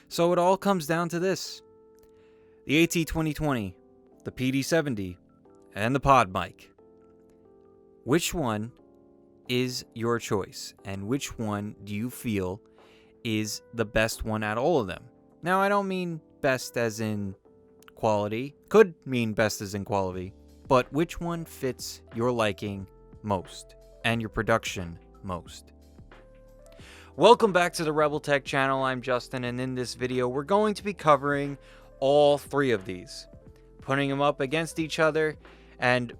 So it all comes down to this. The AT2020, the PD-70, and the PodMic. Which one is your choice? And which one do you feel is the best one at all of them? Now, I don't mean best as in quality. Could mean best as in quality. But which one fits your liking most and your production most? Welcome back to the Rebel Tech channel. I'm Justin, and in this video we're going to be covering all three of these, putting them up against each other and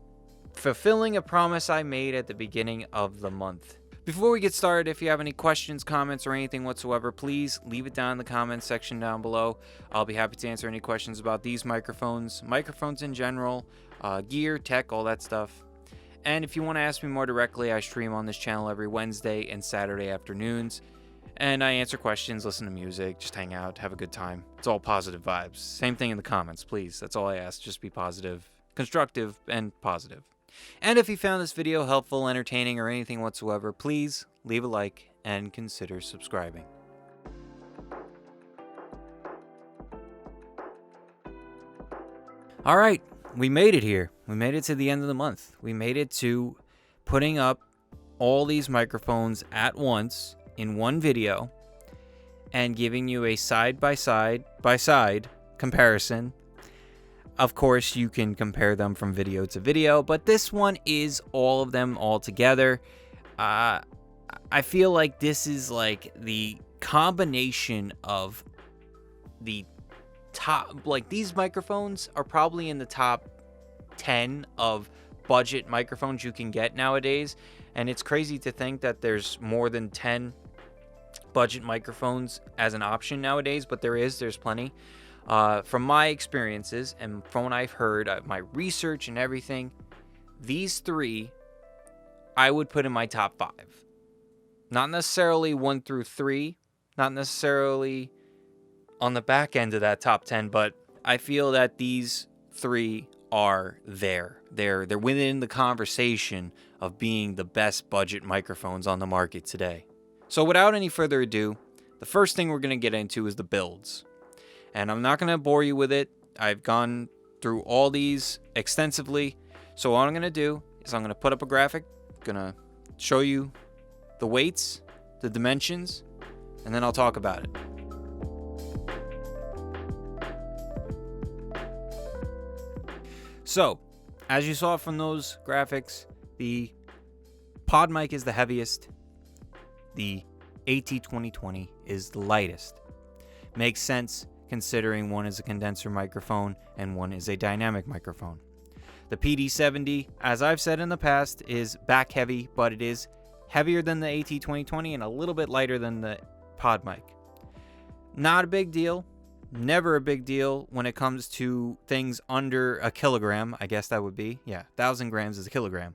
fulfilling a promise I made at the beginning of the month. Before we get started, if you have any questions, comments, or anything whatsoever, please leave it down in the comments section down below. I'll be happy to answer any questions about these microphones in general, gear, tech, all that stuff. And if you want to ask me more directly, I stream on this channel every Wednesday and Saturday afternoons. And I answer questions, listen to music, just hang out, have a good time. It's all positive vibes. Same thing in the comments, please. That's all I ask. Just be positive, constructive, and positive. And if you found this video helpful, entertaining, or anything whatsoever, please leave a like and consider subscribing. All right. We made it here. We made it to the end of the month. We made it to putting up all these microphones at once in one video and giving you a side-by-side comparison. Of course, you can compare them from video to video, but this one is all of them all together. I feel like this is like the combination of the top, like these microphones are probably in the top 10 of budget microphones you can get nowadays, and it's crazy to think that there's more than 10 budget microphones as an option nowadays, but there's plenty. From my experiences and from what I've heard, my research and everything, these three I would put in my top 5. Not necessarily 1 through 3, not necessarily on the back end of that top 10, but I feel that these three are there. They're within the conversation of being the best budget microphones on the market today. So without any further ado, the first thing we're going to get into is the builds. And I'm not going to bore you with it. I've gone through all these extensively. So what I'm going to do is I'm going to put up a graphic, going to show you the weights, the dimensions, and then I'll talk about it. So, as you saw from those graphics, the PodMic is the heaviest. The AT2020 is the lightest. Makes sense considering one is a condenser microphone and one is a dynamic microphone. The PD-70, as I've said in the past, is back heavy, but it is heavier than the AT2020 and a little bit lighter than the PodMic. Not a big deal. Never a big deal when it comes to things under a kilogram. I guess that would be, 1,000 grams is a kilogram.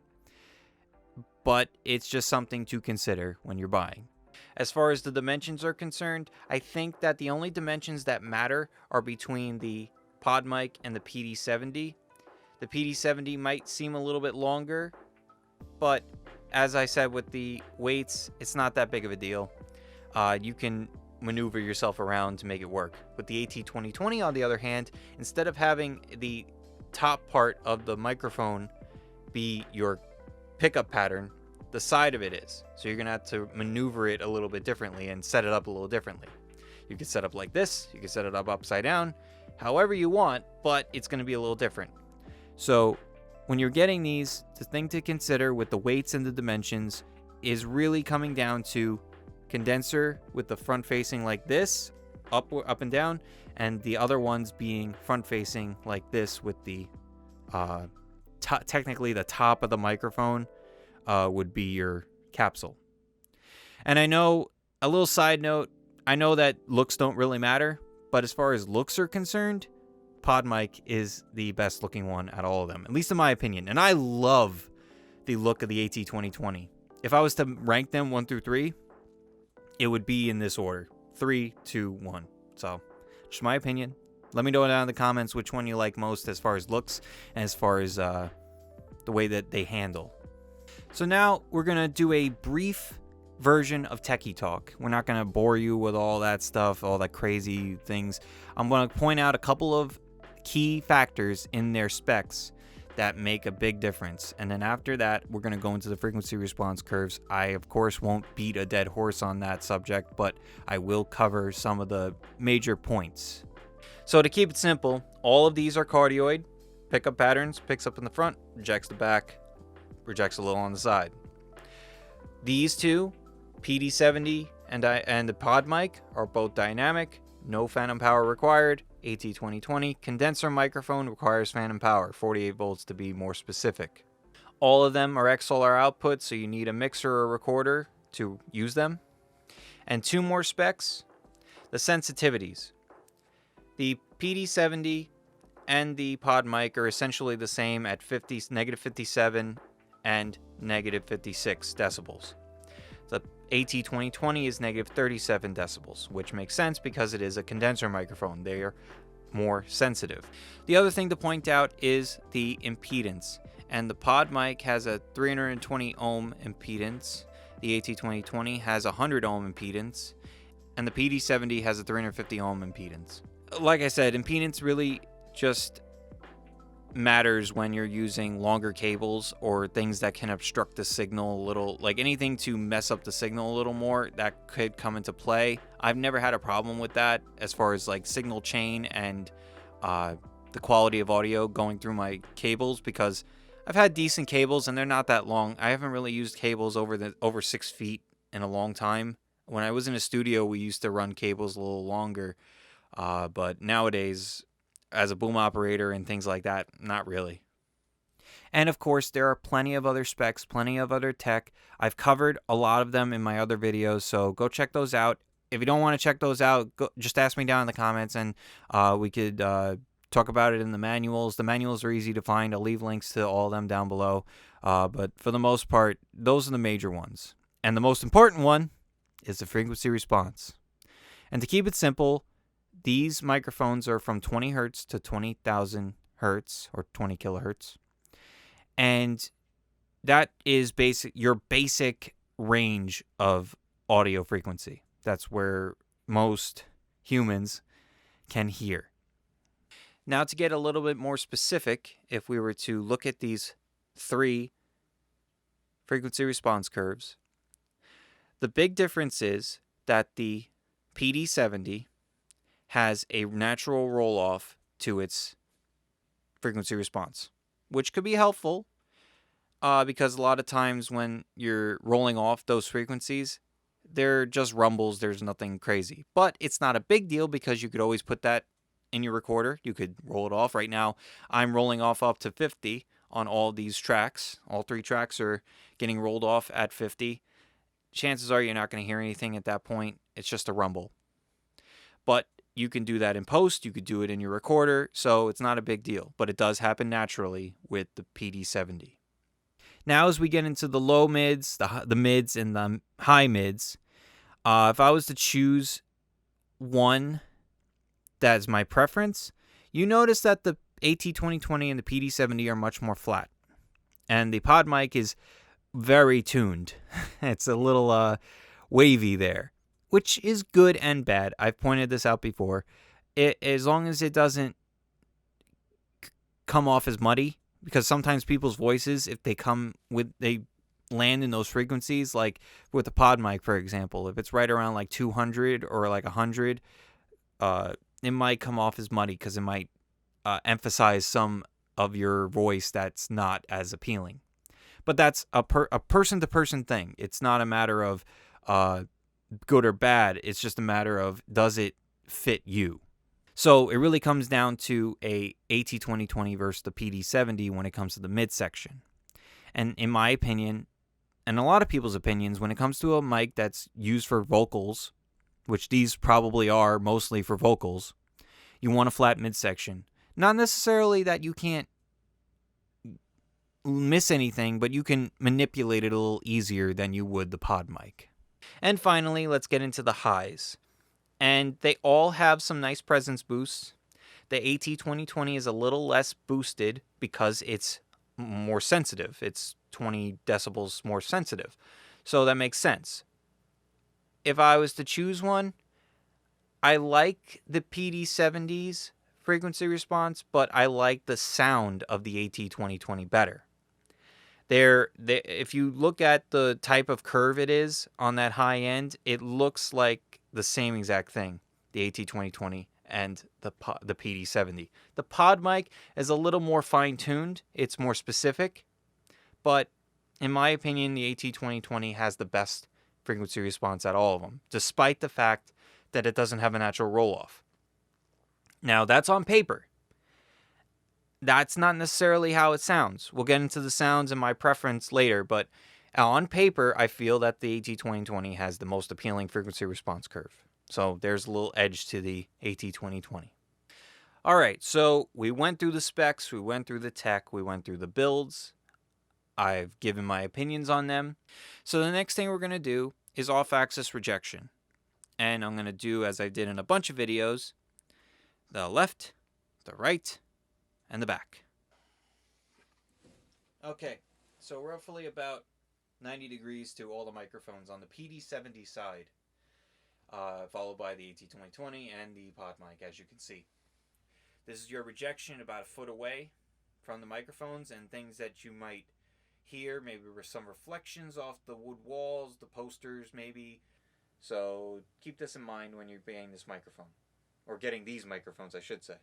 But it's just something to consider when you're buying. As far as the dimensions are concerned, I think that the only dimensions that matter are between the PodMic and the PD-70. The PD-70 might seem a little bit longer, but as I said with the weights, it's not that big of a deal. You can maneuver yourself around to make it work. With the AT2020, on the other hand, instead of having the top part of the microphone be your pickup pattern, the side of it is. So you're gonna have to maneuver it a little bit differently and set it up a little differently. You can set up like this, you can set it up upside down, however you want, but it's gonna be a little different. So when you're getting these, the thing to consider with the weights and the dimensions is really coming down to condenser with the front facing like this, up and down, and the other ones being front facing like this with the technically the top of the microphone would be your capsule. And I know, a little side note, I know that looks don't really matter, but as far as looks are concerned, PodMic is the best looking one at all of them, at least in my opinion. And I love the look of the AT2020. If I was to rank them 1 through 3, it would be in this order: 3, 2, 1. So, just my opinion. Let me know down in the comments which one you like most as far as looks and as far as the way that they handle. So now we're going to do a brief version of Techy talk. We're not going to bore you with all that stuff, all that crazy things. I'm going to point out a couple of key factors in their specs that make a big difference. And then after that, we're going to go into the frequency response curves. I, of course, won't beat a dead horse on that subject, but I will cover some of the major points. So to keep it simple, all of these are cardioid. Pickup patterns, picks up in the front, rejects the back, rejects a little on the side. These two, PD-70 and the PodMic, are both dynamic, no phantom power required. AT2020 condenser microphone requires phantom power, 48 volts to be more specific. All of them are XLR output, so you need a mixer or recorder to use them. And two more specs, the sensitivities. The PD-70 and the PodMic are essentially the same at negative 57 and negative 56 decibels. The AT2020 is negative 37 decibels, which makes sense because it is a condenser microphone. They are more sensitive. The other thing to point out is the impedance. And the PodMic has a 320 ohm impedance. The AT2020 has a 100 ohm impedance. And the PD-70 has a 350 ohm impedance. Like I said, impedance really just matters when you're using longer cables or things that can obstruct the signal a little, like anything to mess up the signal a little more, that could come into play. I've never had a problem with that as far as like signal chain and the quality of audio going through my cables, because I've had decent cables and they're not that long. I haven't really used cables over 6 feet in a long time. When I was in a studio, we used to run cables a little longer, but nowadays, as a boom operator and things like that, not really. And of course, there are plenty of other specs, plenty of other tech. I've covered a lot of them in my other videos, so go check those out. If you don't want to check those out, just ask me down in the comments, and we could talk about it in the manuals. The manuals are easy to find. I'll leave links to all of them down below. But for the most part, those are the major ones. And the most important one is the frequency response. And to keep it simple, these microphones are from 20 hertz to 20,000 hertz or 20 kilohertz. And that is your basic range of audio frequency. That's where most humans can hear. Now, to get a little bit more specific, if we were to look at these 3 frequency response curves, the big difference is that the PD-70 has a natural roll-off to its frequency response, which could be helpful because a lot of times when you're rolling off those frequencies, they're just rumbles. There's nothing crazy. But it's not a big deal because you could always put that in your recorder. You could roll it off. Right now, I'm rolling off up to 50 on all these tracks. All 3 tracks are getting rolled off at 50. Chances are you're not going to hear anything at that point. It's just a rumble. But you can do that in post. You could do it in your recorder. So it's not a big deal. But it does happen naturally with the PD-70. Now, as we get into the low mids, the mids, and the high mids, if I was to choose one that's my preference, you notice that the AT2020 and the PD-70 are much more flat. And the PodMic is very tuned. It's a little wavy there, which is good and bad. I've pointed this out before. As long as it doesn't come off as muddy, because sometimes people's voices, if they land in those frequencies, like with the PodMic, for example, if it's right around like 200 or like 100, it might come off as muddy because it might emphasize some of your voice that's not as appealing. But that's a person-to-person thing. It's not a matter of good or bad. It's just a matter of, does it fit you? So it really comes down to a AT2020 versus the PD-70 when it comes to the midsection. And in my opinion, and a lot of people's opinions, when it comes to a mic that's used for vocals, which these probably are mostly for vocals, you want a flat midsection. Not necessarily that you can't miss anything, but you can manipulate it a little easier than you would the PodMic. And finally, let's get into the highs. And they all have some nice presence boosts. The AT2020 is a little less boosted because it's more sensitive. It's 20 decibels more sensitive. So that makes sense. if I was to choose one, I like the PD-70's frequency response, but I like the sound of the AT2020 better. If you look at the type of curve it is on that high end, it looks like the same exact thing, the AT2020 and the PD-70. The PodMic is a little more fine-tuned. It's more specific. But in my opinion, the AT2020 has the best frequency response out of all of them, despite the fact that it doesn't have a natural roll-off. Now, that's on paper. That's not necessarily how it sounds. We'll get into the sounds and my preference later, but on paper, I feel that the AT2020 has the most appealing frequency response curve. So there's a little edge to the AT2020. All right, so we went through the specs, we went through the tech, we went through the builds. I've given my opinions on them. So the next thing we're going to do is off-axis rejection. And I'm going to do, as I did in a bunch of videos, the left, the right, and the back. Okay, so roughly about 90 degrees to all the microphones on the PD-70 side, followed by the AT2020 and the PodMic, as you can see. This is your rejection about a foot away from the microphones, and things that you might hear, maybe some reflections off the wood walls, the posters maybe. So keep this in mind when you're getting this microphone, or getting these microphones, I should say.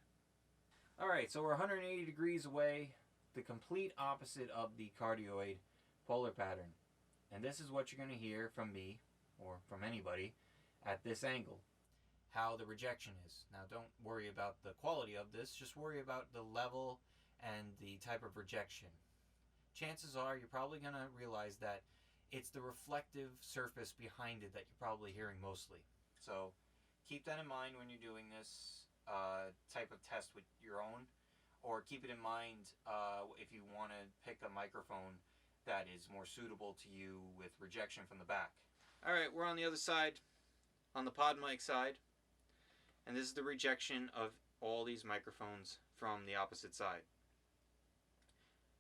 Alright, so we're 180 degrees away, the complete opposite of the cardioid polar pattern. And this is what you're going to hear from me, or from anybody, at this angle. How the rejection is. Now don't worry about the quality of this, just worry about the level and the type of rejection. Chances are you're probably going to realize that it's the reflective surface behind it that you're probably hearing mostly. So keep that in mind when you're doing this type of test with your own, or keep it in mind if you want to pick a microphone that is more suitable to you with rejection from the back. Alright, we're on the other side, on the PodMic side, and this is the rejection of all these microphones from the opposite side.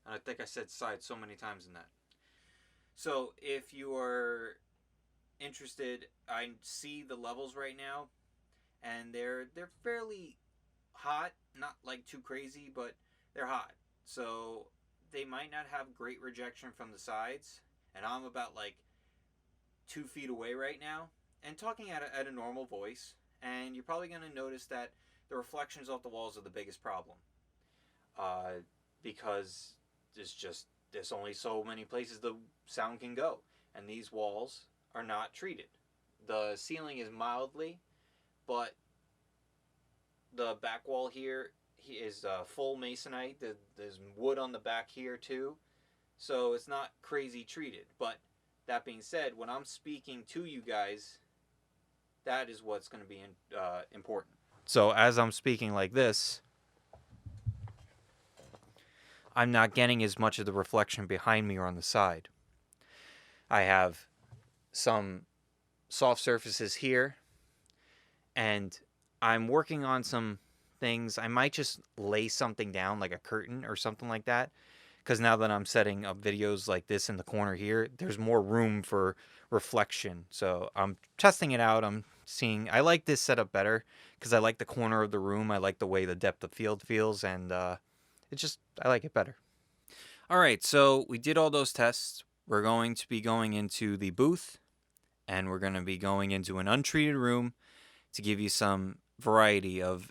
And I think I said side so many times in that. So if you are interested, I see the levels right now, and they're fairly hot, not like too crazy, but they're hot. So they might not have great rejection from the sides, and I'm about like 2 feet away right now, and talking at a normal voice, and you're probably going to notice that the reflections off the walls are the biggest problem, because there's only so many places the sound can go, and these walls are not treated. The ceiling is mildly, but the back wall here is full masonite. There's wood on the back here too, so it's not crazy treated. But that being said, when I'm speaking to you guys, that is what's going to be important. So as I'm speaking like this, I'm not getting as much of the reflection behind me or on the side. I have some soft surfaces here, and I'm working on some things. I might just lay something down, like a curtain or something like that, because now that I'm setting up videos like this in the corner here, there's more room for reflection. So I'm testing it out. I'm seeing, I like this setup better because I like the corner of the room. I like the way the depth of field feels, and I like it better. All right, so we did all those tests. We're going to be going into the booth, and we're going to be going into an untreated room to give you some variety of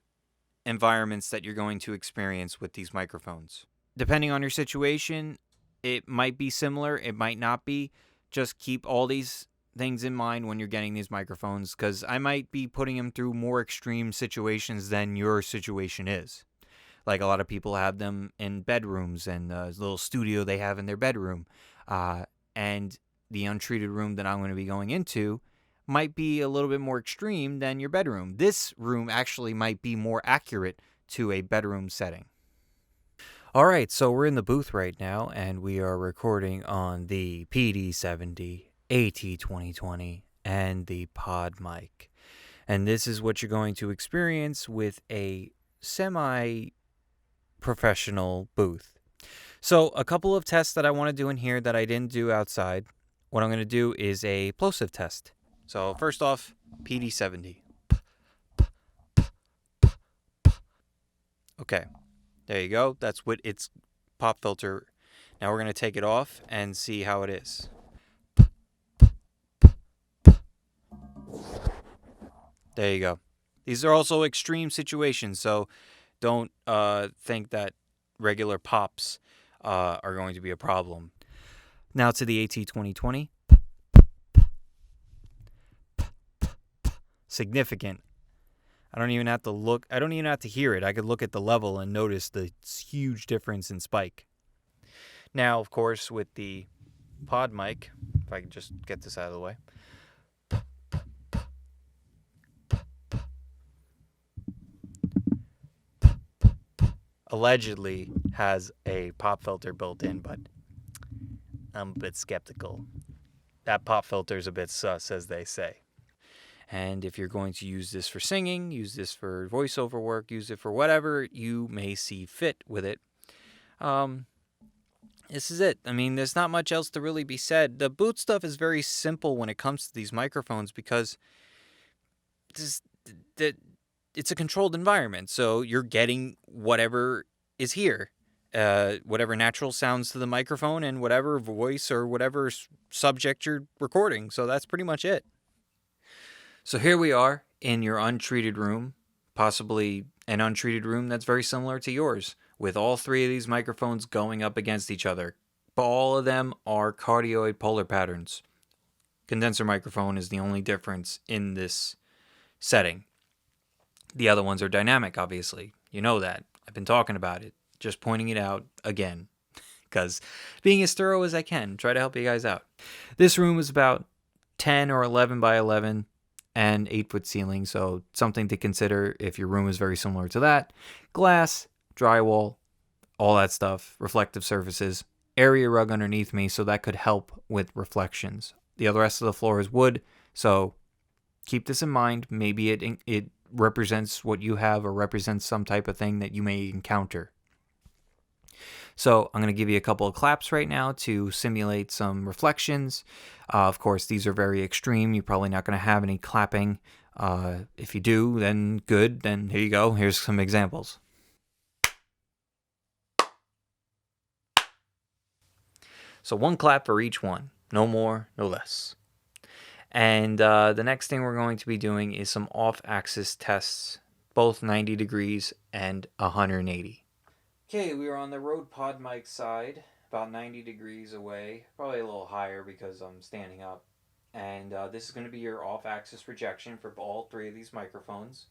environments that you're going to experience with these microphones. Depending on your situation, it might be similar, it might not be. Just keep all these things in mind when you're getting these microphones, because I might be putting them through more extreme situations than your situation is. Like a lot of people have them in bedrooms, and a little studio they have in their bedroom. And the untreated room that I'm going to be going into might be a little bit more extreme than your bedroom. This room actually might be more accurate to a bedroom setting. All right, so we're in the booth right now, and we are recording on the PD-70, AT2020, and the PodMic. And this is what you're going to experience with a semi-professional booth. So a couple of tests that I want to do in here that I didn't do outside. What I'm going to do is a plosive test. So first off, PD-70. Okay, there you go. That's what its pop filter. Now we're going to take it off and see how it is. There you go. These are also extreme situations, so don't think that regular pops are going to be a problem. Now to the AT2020. Significant. I don't even have to look. I don't even have to hear it. I could look at the level and notice the huge difference in spike. Now, of course, with the PodMic, if I can just get this out of the way. Allegedly has a pop filter built in, but I'm a bit skeptical. That pop filter is a bit sus, as they say. And if you're going to use this for singing, use this for voiceover work, use it for whatever you may see fit with it. This is it. I mean, there's not much else to really be said. The boot stuff is very simple when it comes to these microphones because it's a controlled environment. So you're getting whatever is here, whatever natural sounds to the microphone and whatever voice or whatever subject you're recording. So that's pretty much it. So here we are in your untreated room, possibly an untreated room that's very similar to yours, with all three of these microphones going up against each other. All of them are cardioid polar patterns. Condenser microphone is the only difference in this setting. The other ones are dynamic, obviously. You know that. I've been talking about it. Just pointing it out again. Because being as thorough as I can, try to help you guys out. This room is about 10 or 11 by 11. And 8-foot ceiling, so something to consider if your room is very similar to that. Glass, drywall, all that stuff, reflective surfaces, area rug underneath me, so that could help with reflections. The other rest of the floor is wood, so keep this in mind. Maybe it represents what you have or represents some type of thing that you may encounter. So I'm going to give you a couple of claps right now to simulate some reflections. Of course, these are very extreme. You're probably not going to have any clapping. If you do, then good. Then here you go. Here's some examples. So one clap for each one. No more, no less. And the next thing we're going to be doing is some off-axis tests, both 90 degrees and 180. Okay, we are on the Rode PodMic side, about 90 degrees away, probably a little higher because I'm standing up. And this is going to be your off-axis rejection for all three of these microphones.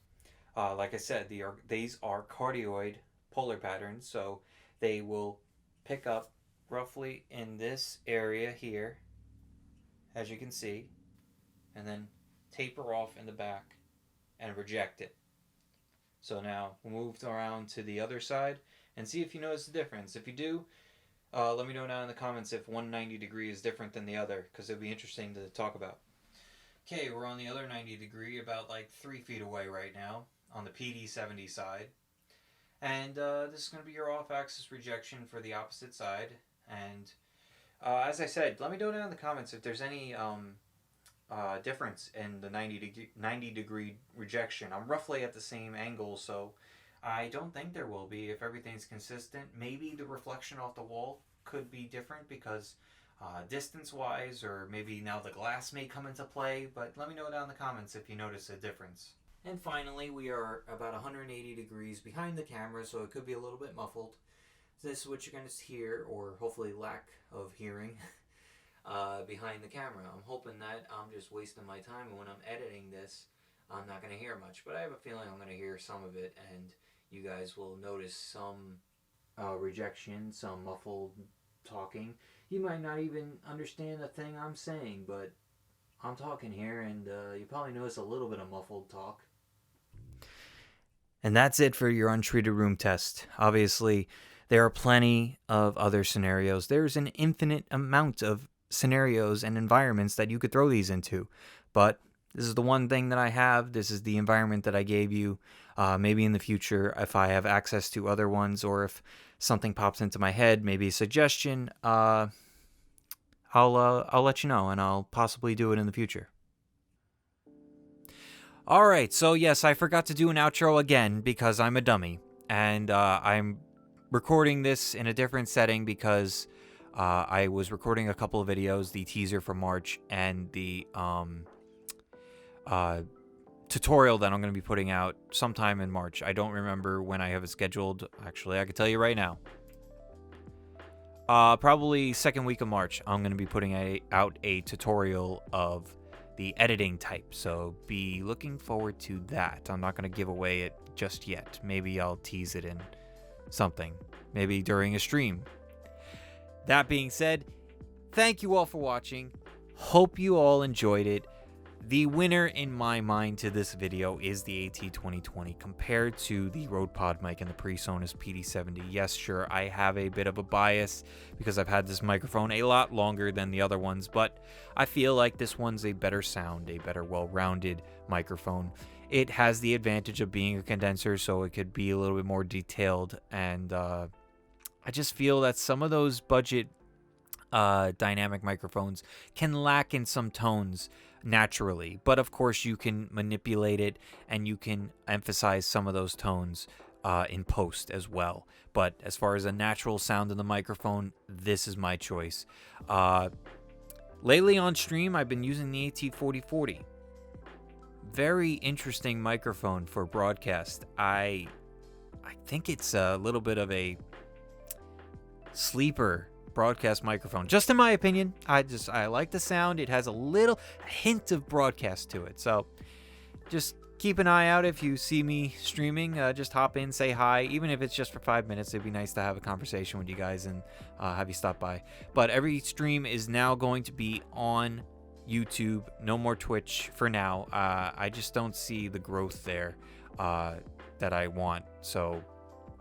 Like I said, these are cardioid polar patterns, so they will pick up roughly in this area here, as you can see, and then taper off in the back and reject it. So now we'll move around to the other side and see if you notice the difference. If you do, let me know down in the comments if 190 degree is different than the other, because it'll be interesting to talk about. Okay, we're on the other 90 degree, about like 3 feet away right now, on the PD-70 side. And this is going to be your off-axis rejection for the opposite side. And as I said, let me know down in the comments if there's any difference in the 90 degree rejection. I'm roughly at the same angle, so I don't think there will be if everything's consistent. Maybe the reflection off the wall could be different because distance-wise, or maybe now the glass may come into play, but let me know down in the comments if you notice a difference. And finally, we are about 180 degrees behind the camera, so it could be a little bit muffled. This is what you're going to hear, or hopefully lack of hearing, behind the camera. I'm hoping that I'm just wasting my time, and when I'm editing this, I'm not going to hear much, but I have a feeling I'm going to hear some of it, and you guys will notice some rejection, some muffled talking. You might not even understand a thing I'm saying, but I'm talking here, and you probably notice a little bit of muffled talk. And that's it for your untreated room test. Obviously, there are plenty of other scenarios. There's an infinite amount of scenarios and environments that you could throw these into, but this is the one thing that I have. This is the environment that I gave you. Maybe in the future, if I have access to other ones, or if something pops into my head, maybe a suggestion, I'll let you know, and I'll possibly do it in the future. Alright, so yes, I forgot to do an outro again because I'm a dummy. And I'm recording this in a different setting because I was recording a couple of videos, the teaser for March and the tutorial that I'm going to be putting out sometime in March. I don't remember when I have it scheduled. Actually, I can tell you right now. Probably second week of March, I'm going to be putting out a tutorial of the editing type. So be looking forward to that. I'm not going to give away it just yet. Maybe I'll tease it in something. Maybe during a stream. That being said, thank you all for watching. Hope you all enjoyed it. The winner in my mind to this video is the AT2020 compared to the Rode PodMic and the Presonus PD-70. Yes, sure, I have a bit of a bias because I've had this microphone a lot longer than the other ones, but I feel like this one's a better sound, a better well-rounded microphone. It has the advantage of being a condenser, so it could be a little bit more detailed, and I just feel that some of those budget dynamic microphones can lack in some tones naturally, but of course you can manipulate it and you can emphasize some of those tones in post as well. But as far as a natural sound in the microphone, this is my choice. Lately on stream, I've been using the AT4040. Very interesting microphone for broadcast. I think it's a little bit of a sleeper broadcast microphone, just in my opinion. I like the sound. It has a hint of broadcast to it, so just keep an eye out. If you see me streaming, just hop in, say hi, even if it's just for 5 minutes. It'd be nice to have a conversation with you guys and have you stop by. But every stream is now going to be on YouTube, no more Twitch for now. I just don't see the growth there that I want, so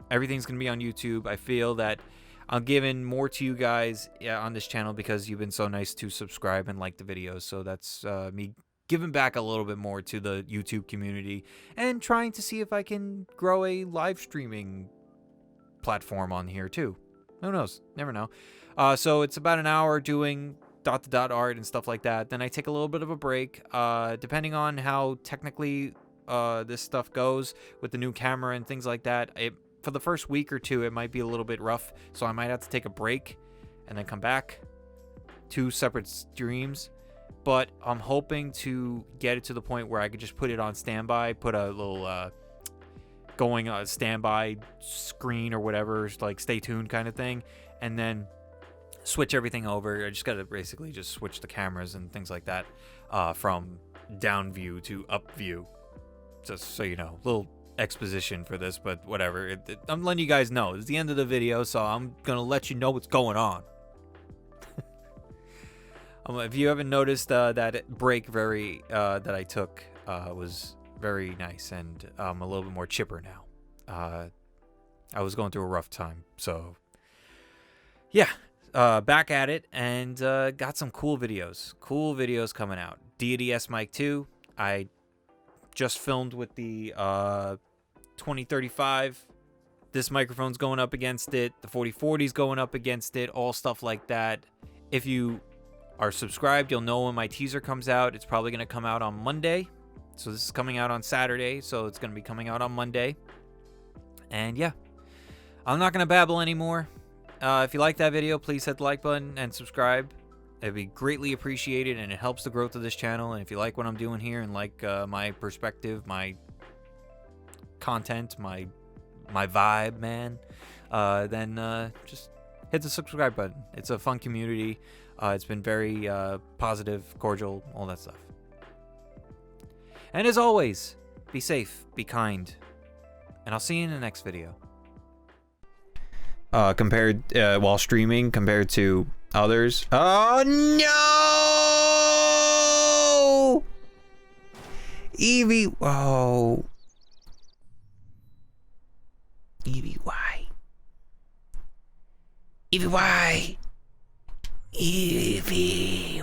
everything's gonna be on YouTube. I feel that I'm giving more to you guys on this channel because you've been so nice to subscribe and like the videos. So that's me giving back a little bit more to the YouTube community and trying to see if I can grow a live streaming platform on here too. Who knows? Never know. So it's about an hour doing dot-to-dot art and stuff like that. Then I take a little bit of a break, depending on how technically this stuff goes with the new camera and things like that. For the first week or two, it might be a little bit rough, so I might have to take a break and then come back. 2 separate streams, but I'm hoping to get it to the point where I could just put it on standby, put a little going standby screen or whatever, like stay tuned kind of thing, and then switch everything over. I just gotta basically just switch the cameras and things like that from down view to up view, just so you know. Little exposition for this, but whatever. I'm letting you guys know it's the end of the video, so I'm gonna let you know what's going on. If you haven't noticed, that break that I took was very nice, and I'm a little bit more chipper now. I was going through a rough time, so yeah, back at it, and got some cool videos coming out. Deity S Mic 2, I just filmed with the 2035. This microphone's going up against it. The 4040's going up against it. All stuff like that. If you are subscribed, you'll know when my teaser comes out. It's probably going to come out on Monday. So this is coming out on Saturday, so it's going to be coming out on Monday. And yeah, I'm not going to babble anymore. If you like that video, please hit the like button and subscribe. It'd be greatly appreciated, and it helps the growth of this channel. And if you like what I'm doing here and like my perspective, my content, my vibe, man, then just hit the subscribe button. It's a fun community. It's been very positive, cordial, all that stuff. And as always, be safe, be kind, and I'll see you in the next video. Compared while streaming compared to others. Oh no! Evie, oh. Evie, why? Evie, why? Evie,